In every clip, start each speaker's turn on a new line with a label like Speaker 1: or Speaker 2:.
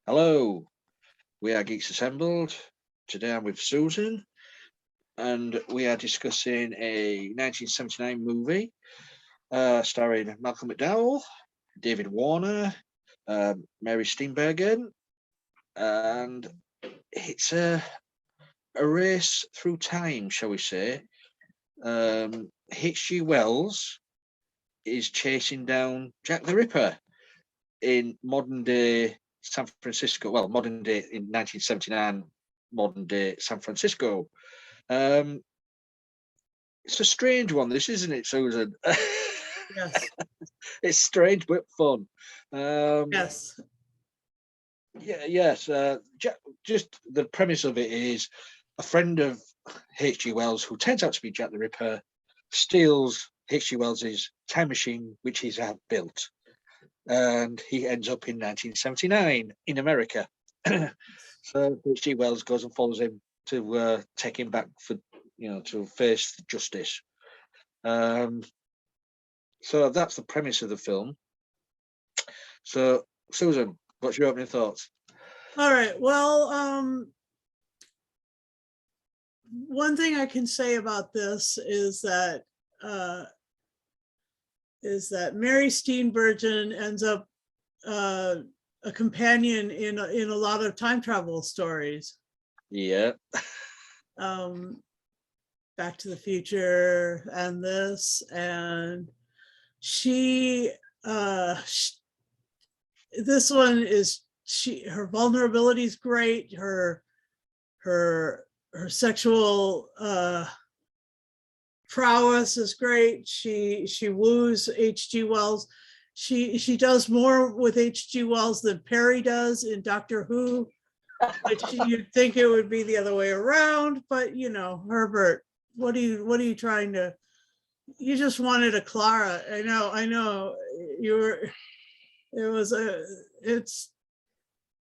Speaker 1: Hello, we are Geeks Assembled. Today I'm with Susan, and we are discussing a 1979 movie starring Malcolm McDowell, David Warner, Mary Steenburgen, and it's a race through time, shall we say. H.G Wells is chasing down Jack the Ripper in modern day San Francisco, well, modern day in 1979, modern day San Francisco. It's a strange one, this, isn't it, Susan?
Speaker 2: Yes.
Speaker 1: It's strange but fun.
Speaker 2: Yes.
Speaker 1: Yes. Just the premise of it is a friend of H.G. Wells, who turns out to be Jack the Ripper, steals H.G. Wells's time machine, which he's had built, and he ends up in 1979 in America. So H.G. Wells goes and follows him to take him back for, to face justice. So that's the premise of the film. So, Susan, what's your opening thoughts?
Speaker 2: All right. Well, one thing I can say about this is that Mary Steenburgen ends up a companion in a lot of time travel stories.
Speaker 1: Yeah.
Speaker 2: Back to the Future and this, and she this one is her vulnerability is great. Her sexual prowess is great. She woos H.G. Wells. She does more with H.G. Wells than Perry does in Doctor Who, which you'd think it would be the other way around. But Herbert, what are you trying to? You just wanted a Clara. I know. You were. It's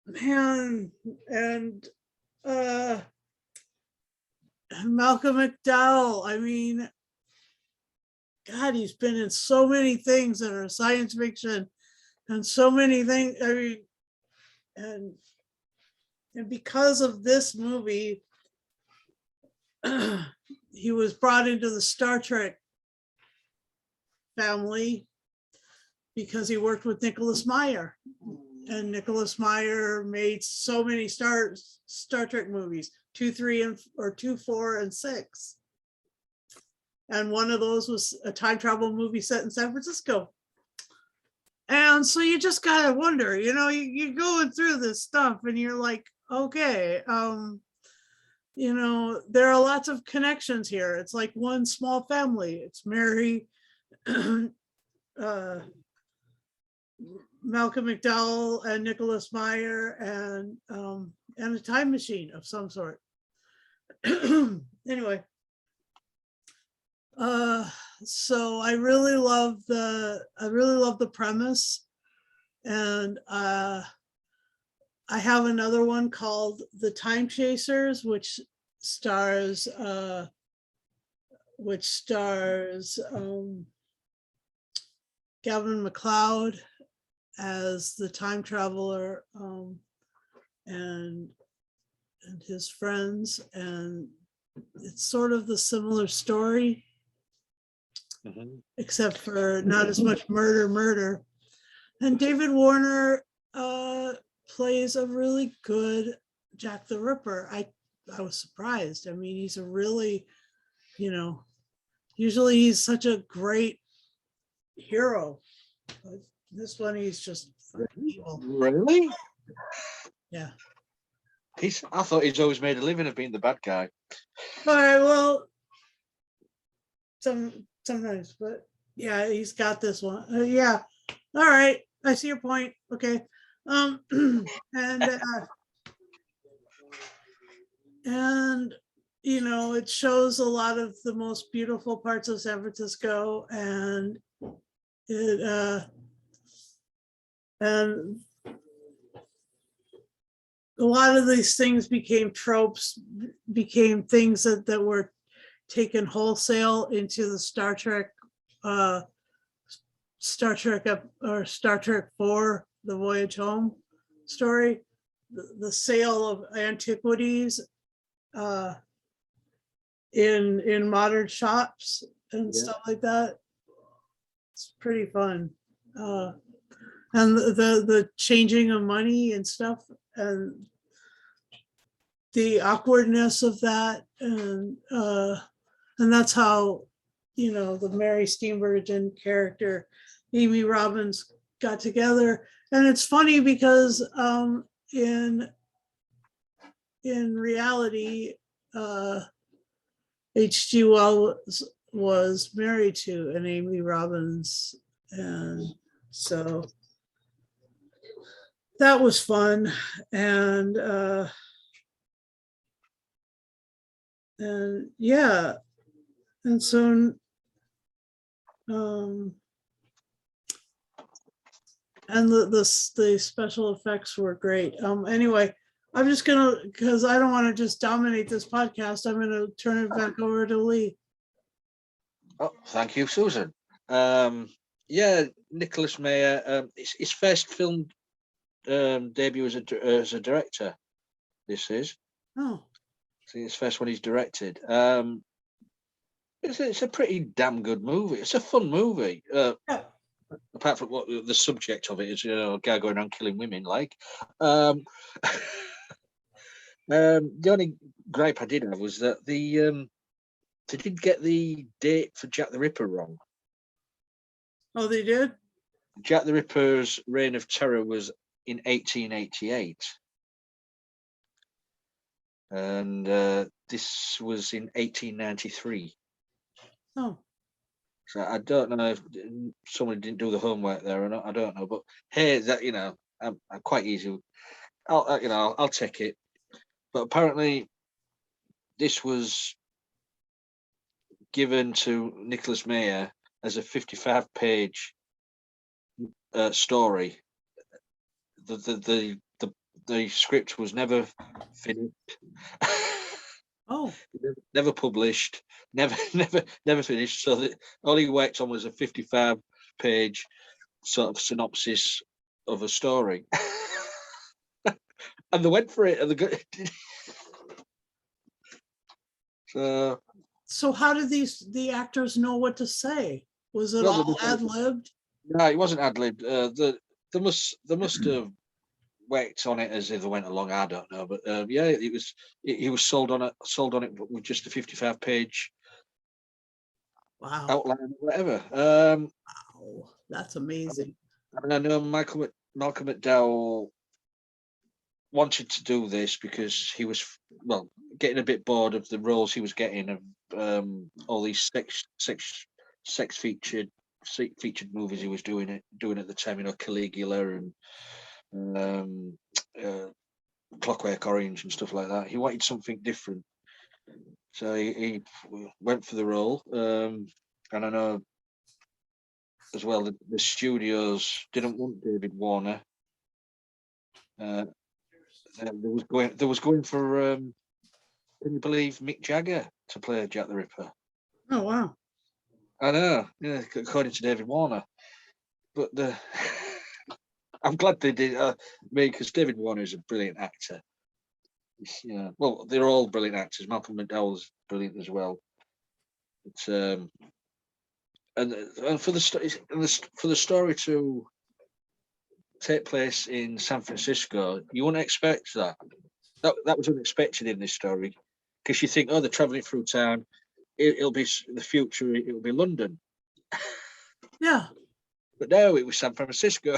Speaker 2: man, and Malcolm McDowell. I mean, God, he's been in so many things that are science fiction, and so many things. I mean, and because of this movie, he was brought into the Star Trek family because he worked with Nicholas Meyer, and Nicholas Meyer made so many Star Trek movies, 2, 3, 4, and 6. And one of those was a time travel movie set in San Francisco. And so you just gotta wonder, you're going through this stuff and you're like, okay, there are lots of connections here. It's like one small family. It's Mary, Malcolm McDowell and Nicholas Meyer, and a time machine of some sort. Anyway, so I really love the premise, and I have another one called The Time Chasers, which stars Gavin MacLeod as the time traveler, and his friends, and it's sort of the similar story, except for not as much murder. And David Warner plays a really good Jack the Ripper. I was surprised. I mean, he's a really, usually he's such a great hero. But this one, he's just evil.
Speaker 1: Really?
Speaker 2: Yeah.
Speaker 1: I thought he's always made a living of being the bad guy.
Speaker 2: All right. Well, sometimes, but yeah, he's got this one. Yeah. All right. I see your point. Okay. And it shows a lot of the most beautiful parts of San Francisco, and and a lot of these things became tropes, became things that were taken wholesale into the Star Trek or Star Trek 4, The Voyage Home story. the sale of antiquities in modern shops and stuff like that. It's pretty fun. And the changing of money and stuff, and the awkwardness of that, and that's how, the Mary Steenburgen character, Amy Robbins, got together. And it's funny because in reality, H.G. Wells was married to an Amy Robbins, and so that was fun. And yeah, and so and the special effects were great. Anyway, I'm just gonna, because I don't want to just dominate this podcast, I'm gonna turn it back over to Lee.
Speaker 1: Oh, thank you, Susan. Nicholas Meyer, his first film debut as a director. This is.
Speaker 2: Oh.
Speaker 1: See, his first one he's directed. It's a pretty damn good movie. It's a fun movie.
Speaker 2: Yeah.
Speaker 1: Apart from what the subject of it is, a guy going around killing women, like. The only gripe I did have was that they did get the date for Jack the Ripper wrong.
Speaker 2: Oh, they did?
Speaker 1: Jack the Ripper's reign of terror was in 1888. And this was in 1893.
Speaker 2: Oh.
Speaker 1: So I don't know if someone didn't do the homework there or not. I don't know, but hey, that I'm quite easy. I'll take it. But apparently, this was given to Nicholas Meyer as a 55-page story. The script was never finished.
Speaker 2: Oh.
Speaker 1: Never published. Never finished. So that all he worked on was a 55-page sort of synopsis of a story. And they went for it, and they got
Speaker 2: So how did the actors know what to say? Was it all ad-libbed?
Speaker 1: No, it wasn't ad-libbed. They must have worked on it as if they went along. I don't know, but it was. He was sold on it with just a 55-page outline or whatever.
Speaker 2: Wow, that's amazing.
Speaker 1: I mean, I know Malcolm McDowell wanted to do this because he was getting a bit bored of the roles he was getting of all these sex featured movies he was doing at the time, Caligula and Clockwork Orange and stuff like that. He wanted something different, so he went for the role. And I know as well the studios didn't want David Warner. There was going for can you believe Mick Jagger to play Jack the Ripper?
Speaker 2: Oh wow!
Speaker 1: I know, yeah, according to David Warner, but I'm glad they did. Because David Warner is a brilliant actor. Yeah, well, they're all brilliant actors. Malcolm McDowell's brilliant as well. But, and for the story to take place in San Francisco, you wouldn't expect that. That was unexpected in this story, because you think, they're traveling through town. It'll be in the future. It'll be London.
Speaker 2: Yeah.
Speaker 1: But no, it was San Francisco.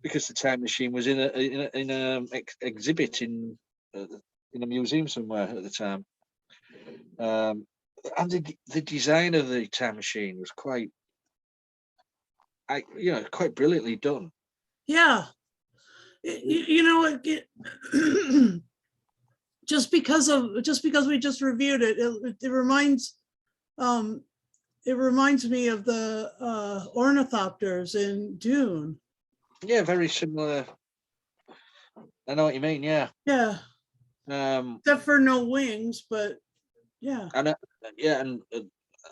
Speaker 1: because the time machine was in an exhibit in a museum somewhere at the time. And the design of the time machine was quite brilliantly done.
Speaker 2: Yeah. Just because we just reviewed it reminds me of the ornithopters in Dune.
Speaker 1: Yeah, very similar. I know what you mean. Yeah.
Speaker 2: Yeah. Except for no wings, but yeah.
Speaker 1: And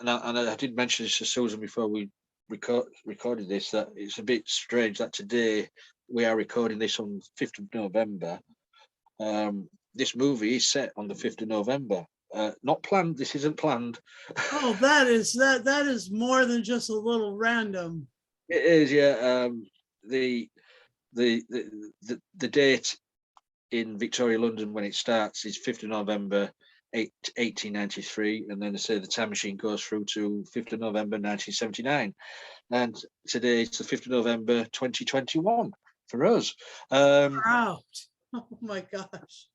Speaker 1: I did mention this to Susan before we recorded this, that it's a bit strange that today we are recording this on 5th of November. This movie is set on the 5th of November. Not planned. This isn't planned.
Speaker 2: Oh, that is more than just a little random.
Speaker 1: It is, yeah. The date in Victoria, London, when it starts is 5th of November 1893, and then they say the time machine goes through to 5th of November 1979, and today it's the 5th of November 2021 for us.
Speaker 2: Wow. Oh my gosh.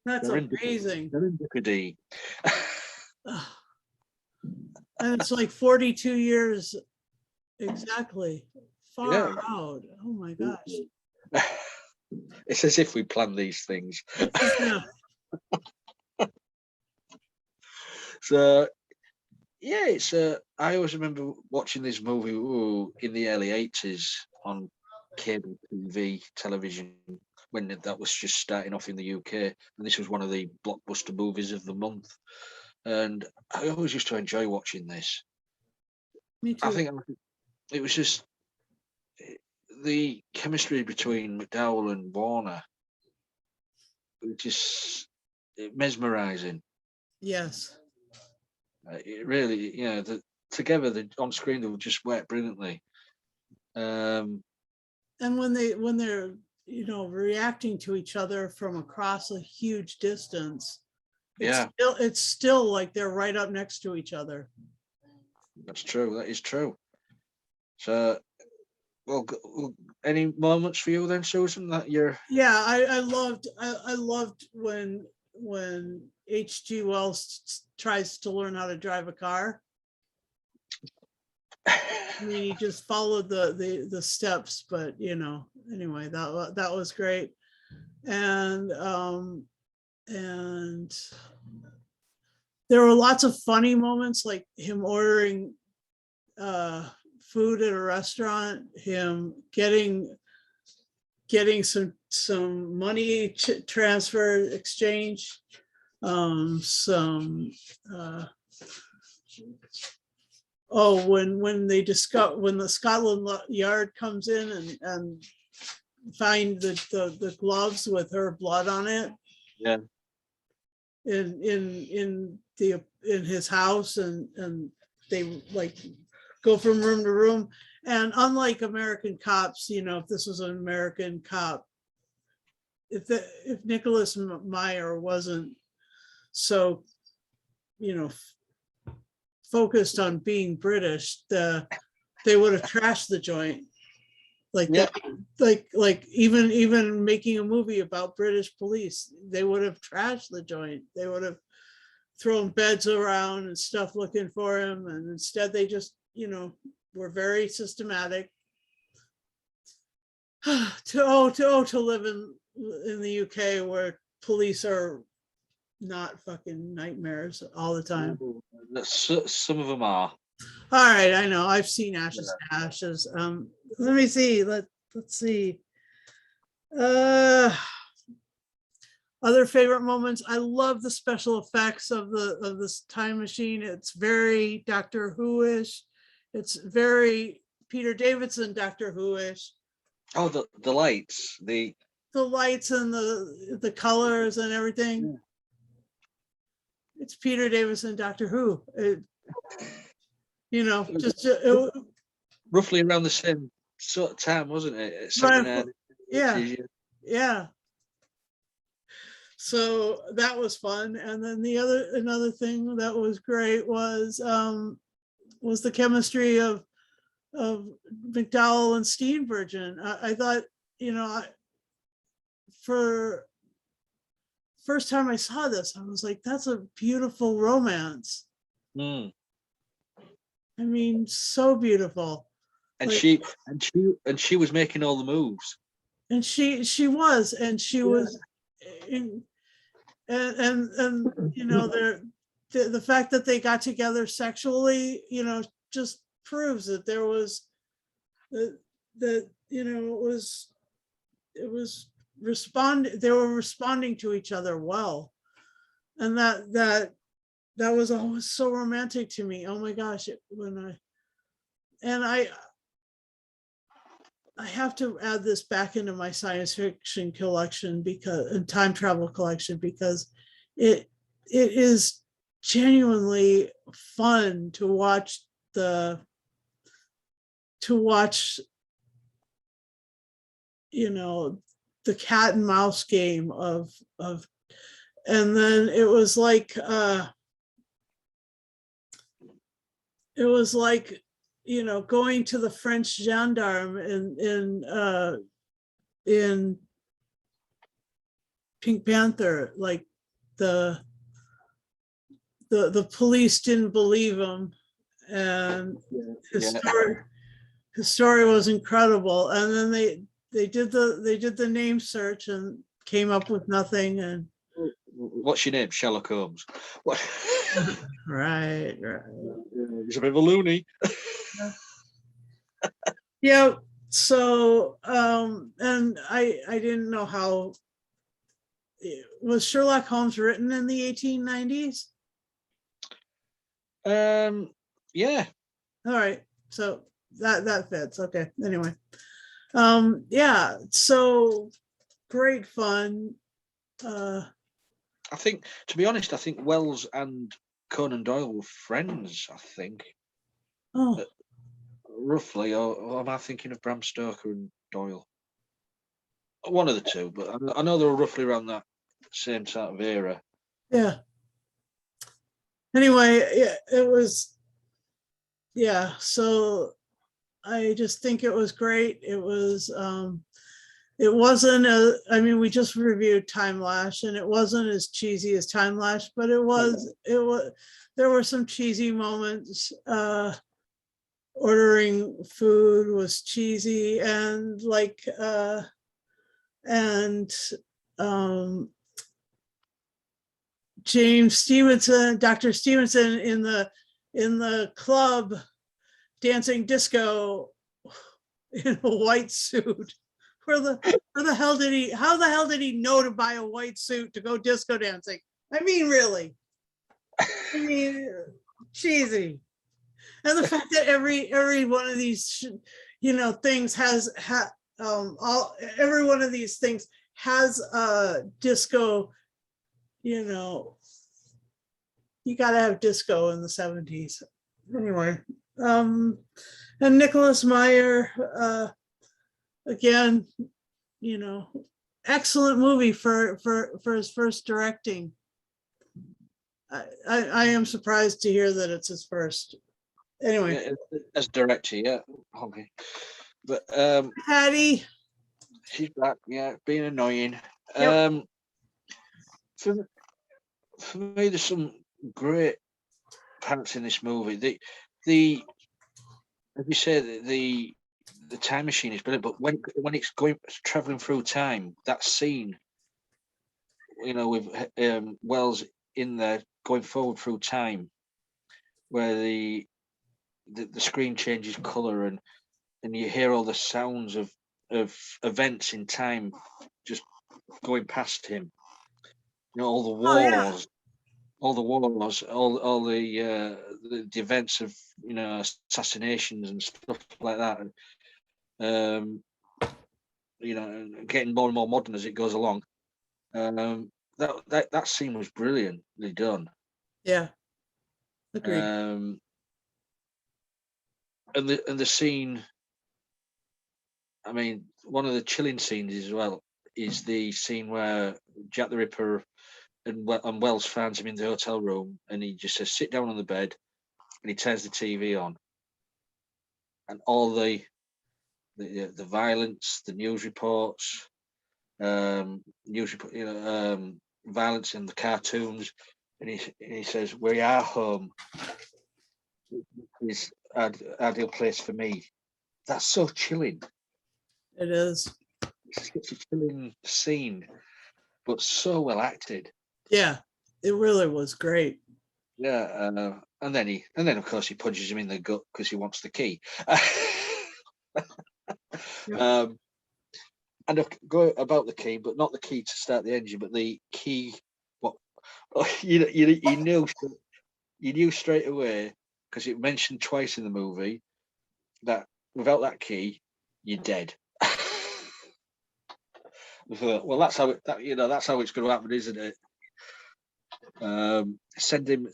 Speaker 2: That's amazing.
Speaker 1: Serendipity.
Speaker 2: And it's like 42 years exactly. Far
Speaker 1: Yeah.
Speaker 2: out. Oh my gosh.
Speaker 1: It's as if we plan these things.
Speaker 2: Yeah.
Speaker 1: So yeah, it's I always remember watching this movie in the early 80s on cable TV television, when that was just starting off in the UK, and this was one of the blockbuster movies of the month, and I always used to enjoy watching this.
Speaker 2: Me too.
Speaker 1: I think it was just the chemistry between McDowell and Warner, which is mesmerizing.
Speaker 2: Yes.
Speaker 1: It really, together on screen they would just work brilliantly.
Speaker 2: And when they're reacting to each other from across a huge distance, it's still like they're right up next to each other.
Speaker 1: That's true. That is true. So, well, any moments for you then, Susan, that you're?
Speaker 2: Yeah, I loved when H.G. Wells tries to learn how to drive a car. I mean, he just followed the steps, but anyway, that was great. And there were lots of funny moments, like him ordering food at a restaurant, him getting some money transfer exchange, when the Scotland Yard comes in and find the gloves with her blood on it.
Speaker 1: Yeah.
Speaker 2: In his house, and they like go from room to room. And unlike American Cops, if this was an American cop, if Nicholas Meyer wasn't so, focused on being British, they would have trashed the joint. Like that, like even making a movie about British police, they would have trashed the joint. They would have thrown beds around and stuff looking for him, and instead they just, were very systematic. to live in the UK where police are not fucking nightmares all the time.
Speaker 1: Some of them are.
Speaker 2: All right, I know. I've seen Ashes to Ashes. Let me see. Let's see. Other favorite moments. I love the special effects of this time machine. It's very Doctor Who-ish. It's very Peter Davison Doctor Who-ish.
Speaker 1: Oh, the lights, the
Speaker 2: lights and the colors and everything. Yeah. It's Peter Davison Doctor Who.
Speaker 1: Roughly around the same sort of time, wasn't it?
Speaker 2: Yeah. So that was fun. And then another thing that was great was the chemistry of McDowell and Steenburgen. I thought, for first time I saw this, I was like, that's a beautiful romance.
Speaker 1: Mm.
Speaker 2: I mean, so beautiful.
Speaker 1: And she was making all the moves.
Speaker 2: And she was in, and the fact that they got together sexually, just proves that there was it was they were responding to each other well. And that was always so romantic to me. Oh my gosh, I have to add this back into my science fiction collection because and time travel collection because it is genuinely fun to watch the to watch you know the cat and mouse game of and then it was like going to the French gendarme in Pink Panther, like the police didn't believe him, and his
Speaker 1: Yeah.
Speaker 2: story was incredible. And then they did the name search and came up with nothing. And
Speaker 1: What's your name? Sherlock Holmes. What?
Speaker 2: right.
Speaker 1: He's a bit of a loony.
Speaker 2: Yeah. So and I didn't know how was Sherlock Holmes written in the 1890s?
Speaker 1: Yeah.
Speaker 2: All right. So that fits. Okay. Anyway. Yeah, so great fun.
Speaker 1: I think, to be honest, I think Wells and Conan Doyle were friends, I think,
Speaker 2: Oh,
Speaker 1: roughly. Or am I thinking of Bram Stoker and Doyle? One of the two, but I know they were roughly around that same sort of era.
Speaker 2: yeah. Anyway, yeah, it was, yeah. So I just think it was great. It wasn't I mean, we just reviewed Time Lash and it wasn't as cheesy as Time Lash, but it was, there were some cheesy moments. Ordering food was cheesy and and James Stevenson, Dr. Stevenson in the club dancing disco in a white suit. Where the hell did he, how the hell did he know to buy a white suit to go disco dancing? I mean, really? I mean, cheesy. And the fact that every one of these, things has every one of these things has a disco, you got to have disco in the 70s. Anyway, and Nicholas Meyer, again, excellent movie for his first directing. I am surprised to hear that it's his first. Anyway,
Speaker 1: Yeah, as director, yeah. Okay. But
Speaker 2: Patty,
Speaker 1: she's back, yeah, being annoying.
Speaker 2: Yep.
Speaker 1: For me, there's some great parts in this movie. The as you say, the time machine is brilliant, but when it's traveling through time, that scene, with Wells in there going forward through time, where the screen changes color and you hear all the sounds of events in time just going past him. All the
Speaker 2: Oh, yeah.
Speaker 1: wars, all the events of assassinations and stuff like that. And, getting more and more modern as it goes along. That scene was brilliantly done.
Speaker 2: Yeah. Agreed.
Speaker 1: And the scene, I mean, one of the chilling scenes as well is the scene where Jack the Ripper and Wells finds him in the hotel room, and he just says, "Sit down on the bed," and he turns the TV on, and all the violence, the news reports, violence in the cartoons, and he says, "We are home. Is ideal place for me." That's so chilling.
Speaker 2: It is.
Speaker 1: It's such a chilling scene, but so well acted.
Speaker 2: Yeah, it really was great.
Speaker 1: Yeah, and then of course he punches him in the gut because he wants the key.
Speaker 2: Yep.
Speaker 1: And go about the key, but not the key to start the engine, but the key. What you knew straight away, because it mentioned twice in the movie that without that key, you're dead. Well, that's how that's how it's going to happen, isn't it? Send him,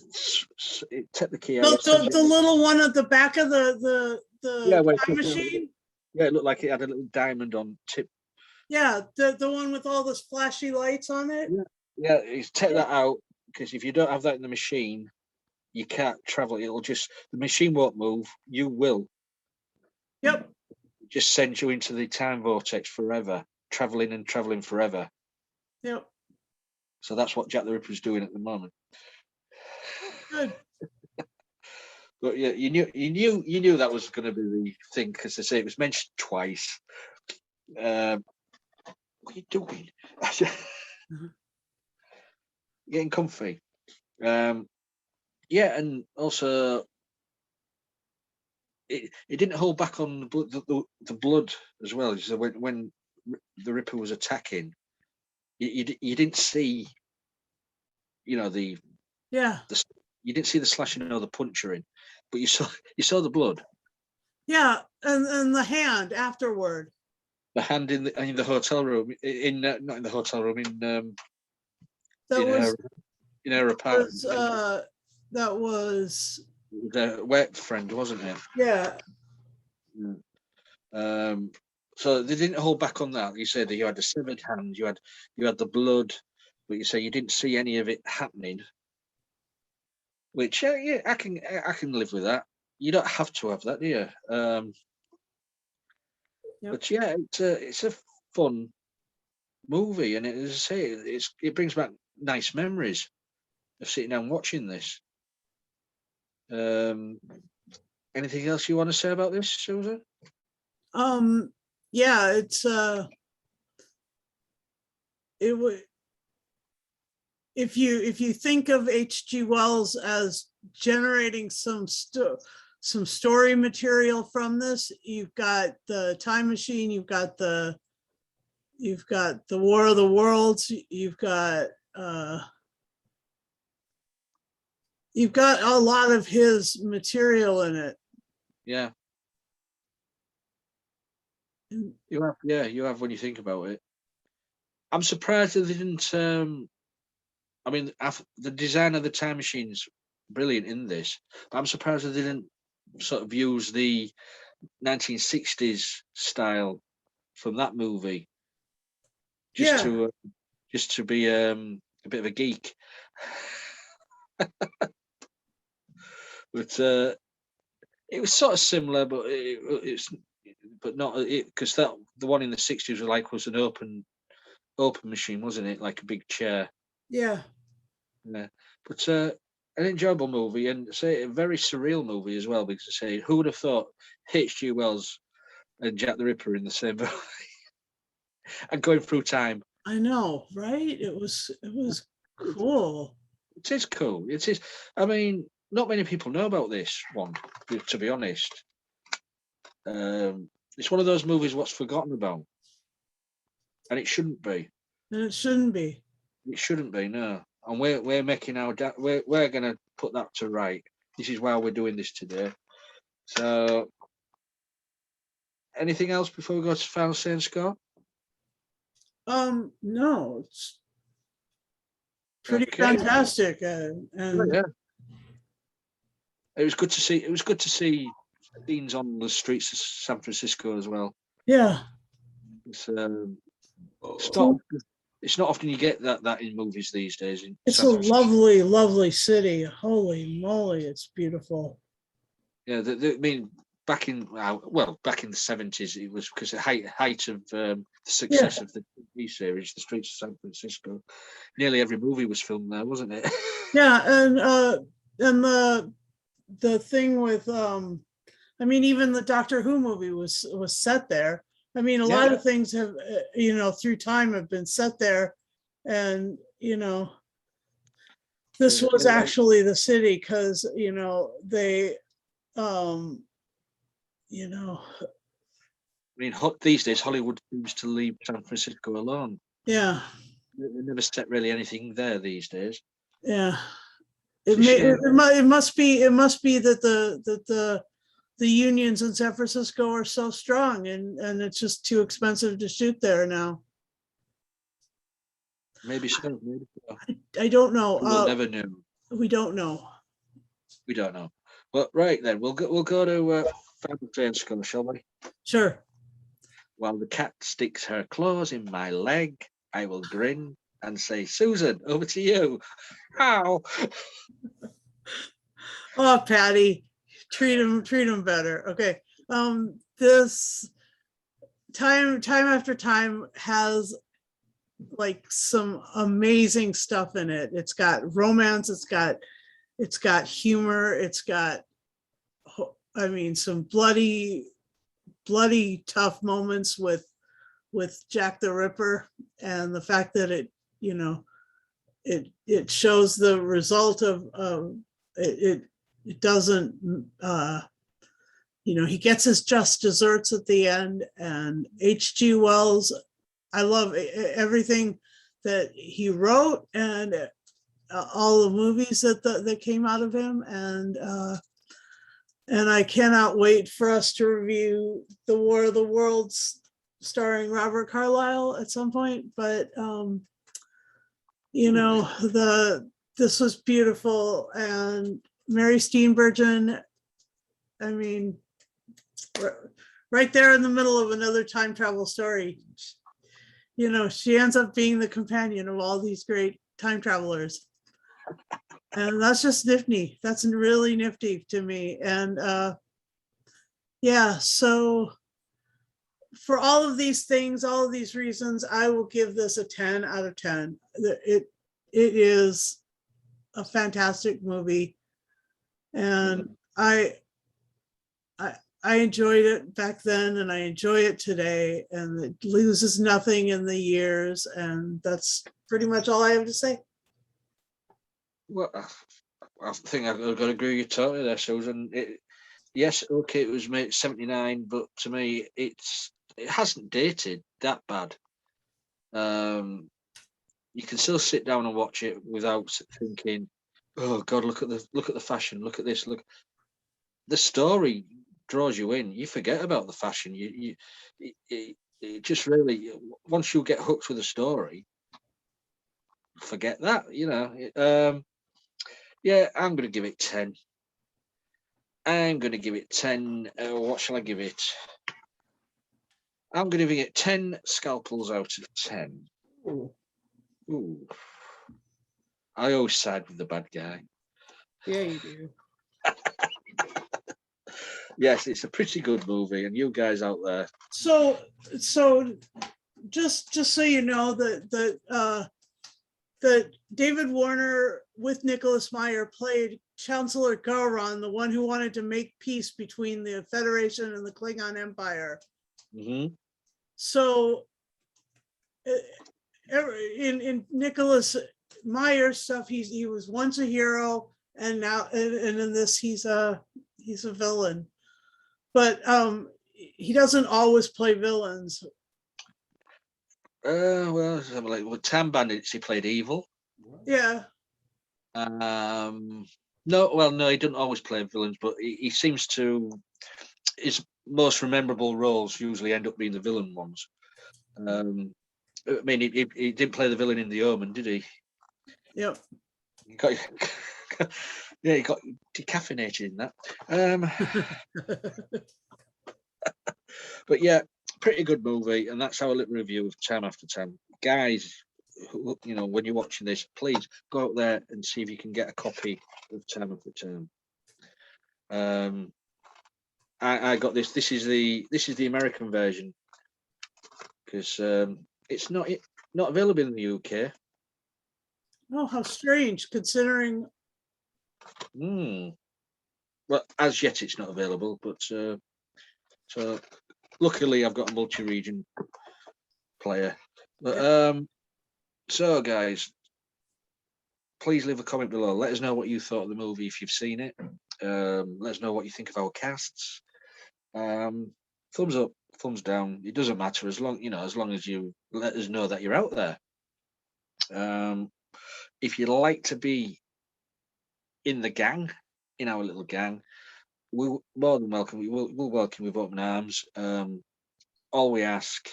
Speaker 1: take the key out.
Speaker 2: The little one at the back of the time machine.
Speaker 1: Yeah, it looked like it had a little diamond on tip.
Speaker 2: Yeah, the one with all those flashy lights on it.
Speaker 1: Yeah, take that out, because if you don't have that in the machine, you can't travel. The machine won't move. You will.
Speaker 2: Yep.
Speaker 1: It just sends you into the time vortex forever, traveling and traveling forever.
Speaker 2: Yep.
Speaker 1: So that's what Jack the Ripper's doing at the moment.
Speaker 2: Good.
Speaker 1: But yeah, you knew that was going to be the thing, because they say it was mentioned twice. What are you doing? Getting comfy. Yeah, and also it didn't hold back on the blood as well. So when the Ripper was attacking, you didn't see, the you didn't see the slashing or the puncturing, but you saw the blood.
Speaker 2: Yeah, and the hand afterward.
Speaker 1: The hand in the hotel room, not in the hotel room, in her apartment.
Speaker 2: That was
Speaker 1: the wet friend, wasn't it?
Speaker 2: Yeah.
Speaker 1: So they didn't hold back on that. You said that you had the severed hand, you had the blood, but you say you didn't see any of it happening. Which yeah, I can live with that. You don't have to have that, do you?
Speaker 2: Yep.
Speaker 1: But yeah, it's a fun movie, and as I say, it brings back nice memories of sitting down watching this. Anything else you want to say about this, Susan?
Speaker 2: Yeah, it's it would, if you think of H.G. Wells as generating some story material from this, you've got the time machine, you've got the War of the Worlds, you've got a lot of his material in it.
Speaker 1: Yeah. You have when you think about it. I'm surprised that they didn't. I mean, the design of the time machine's brilliant in this, but I'm surprised they didn't sort of use the 1960s style from that movie, just to be a bit of a geek. But it was sort of similar, but it's not it, because the one in the 60s was an open machine, wasn't it? Like a big chair.
Speaker 2: Yeah.
Speaker 1: But an enjoyable movie, and say a very surreal movie as well, because I say, who would have thought H.G. Wells and Jack the Ripper in the same movie and going through time?
Speaker 2: I know, right? It was cool.
Speaker 1: It is cool. It is. I mean, not many people know about this one, to be honest. It's one of those movies what's forgotten about, and it shouldn't be.
Speaker 2: And it shouldn't be.
Speaker 1: It shouldn't be, no. And we're making we're going to put that to right. This is why we're doing this today. So, anything else before we go to final say and score?
Speaker 2: No, it's pretty fantastic, and
Speaker 1: yeah. It was good to see. It was good to see scenes on the streets of San Francisco as well.
Speaker 2: Yeah.
Speaker 1: It's not often you get that in movies these days.
Speaker 2: It's a lovely, lovely city. Holy moly, it's beautiful.
Speaker 1: Yeah, I mean, back in the 70s, it was because the height of the success of the TV series, The Streets of San Francisco. Nearly every movie was filmed there, wasn't it?
Speaker 2: Yeah, and the thing with I mean, even the Doctor Who movie was set there. I mean, a lot of things have, through time have been set there. And, this was actually the city because, they, I
Speaker 1: mean, these days, Hollywood seems to leave San Francisco alone.
Speaker 2: Yeah.
Speaker 1: They never set really anything there these days.
Speaker 2: Yeah. It must be that the unions in San Francisco are so strong, and it's just too expensive to shoot there now.
Speaker 1: Maybe so. Maybe so.
Speaker 2: I don't know.
Speaker 1: We'll never know.
Speaker 2: We don't know.
Speaker 1: We don't know. Well, right then, we'll go to Final Train School, shall we?
Speaker 2: Sure.
Speaker 1: While the cat sticks her claws in my leg, I will grin and say, Susan, over to you. Ow.
Speaker 2: Oh, Patty, treat him better. Okay. This time after time has like some amazing stuff in it. It's got romance, it's got humor, it's got, I mean, some bloody tough moments with Jack the Ripper, and the fact that it shows the result of it doesn't he gets his just desserts at the end. And H.G. Wells, I love everything that he wrote, and all the movies that came out of him, and I cannot wait for us to review The War of the Worlds starring Robert Carlyle at some point. But this was beautiful, and Mary Steenburgen, I mean, right there in the middle of another time travel story. She ends up being the companion of all these great time travelers. And that's just nifty. That's really nifty to me. And yeah, so for all of these things, all of these reasons, I will give this a 10 out of 10. It is a fantastic movie. And I enjoyed it back then, and I enjoy it today, and it loses nothing in the years. And that's pretty much all I have to say.
Speaker 1: Well, I think I've got to agree with you totally there, Susan. Yes, okay, it was made 79, but to me, it hasn't dated that bad. You can still sit down and watch it without thinking, "Oh God, look at the fashion, look at this, look." The story draws you in. You forget about the fashion. It just really, once you get hooked with the story, forget that. Yeah, I'm going to give it 10. I'm going to give it 10. What shall I give it? I'm going to give it 10 scalpels out of 10. Ooh. I always side with the bad guy.
Speaker 2: Yeah, you do.
Speaker 1: Yes, it's a pretty good movie, and you guys out there.
Speaker 2: So just so you know, that David Warner with Nicholas Meyer played Chancellor Gowron, the one who wanted to make peace between the Federation and the Klingon Empire.
Speaker 1: Mm-hmm.
Speaker 2: So in Nicholas Meyer stuff, he was once a hero, and now and in this he's a villain. But he doesn't always play villains.
Speaker 1: Well, like with Tam Bandits, he played evil.
Speaker 2: Yeah.
Speaker 1: No, he doesn't always play villains, but he seems to. His most memorable roles usually end up being the villain ones. I mean, he didn't play the villain in The Omen, did he?
Speaker 2: Yep.
Speaker 1: Yeah, he got decaffeinated in that. But yeah, pretty good movie, and that's our little review of Time After Time. Guys, when you're watching this, please go out there and see if you can get a copy of Time After Time. I got this. This is the American version, because it's not available in the UK.
Speaker 2: Oh, how strange, considering.
Speaker 1: Well, as yet it's not available, but so luckily I've got a multi-region player. But so guys, please leave a comment below. Let us know what you thought of the movie if you've seen it. Let us know what you think of our casts. Thumbs up, thumbs down. It doesn't matter as long as you let us know that you're out there. If you'd like to be in the gang, in our little gang, we're more than welcome. We'll welcome with open arms. All we ask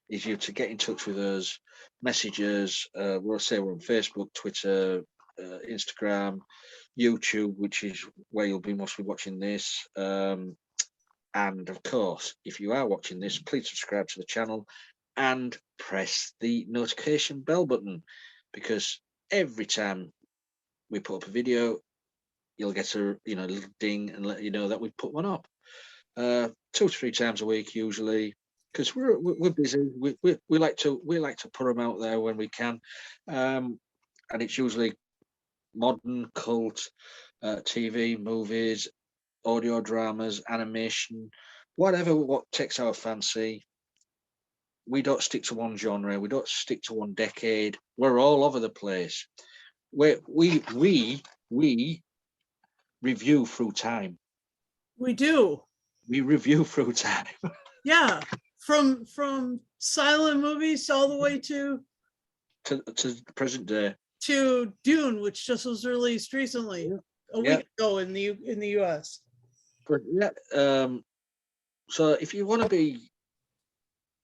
Speaker 1: is you to get in touch with us, message us. We'll say we're on Facebook, Twitter, Instagram, YouTube, which is where you'll be mostly watching this. And of course, if you are watching this, please subscribe to the channel and press the notification bell button, because every time we put up a video, you'll get a little ding and let you know that we've put one up. 2 to 3 times a week usually, because we're busy. We like to put them out there when we can, and it's usually modern, cult, TV, movies, audio dramas, animation, whatever what takes our fancy. We don't stick to one genre. We don't stick to one decade. We're all over the place. We review through time.
Speaker 2: We do.
Speaker 1: We review through time.
Speaker 2: Yeah. From silent movies all the way to
Speaker 1: to present day.
Speaker 2: To Dune, which just was released recently, a week ago in the US.
Speaker 1: But yeah, so if you want to be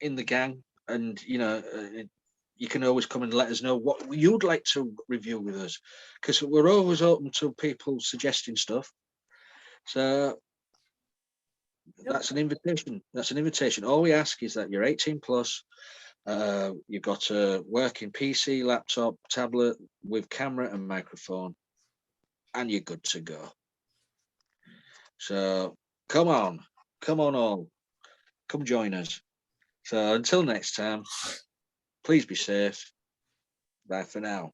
Speaker 1: in the gang, and you can always come and let us know what you'd like to review with us, because we're always open to people suggesting stuff. So that's an invitation. That's an invitation. All we ask is that you're 18 plus. You've got a working PC, laptop, tablet with camera and microphone, and you're good to go. So come on all, come join us. So until next time, please be safe. Bye for now.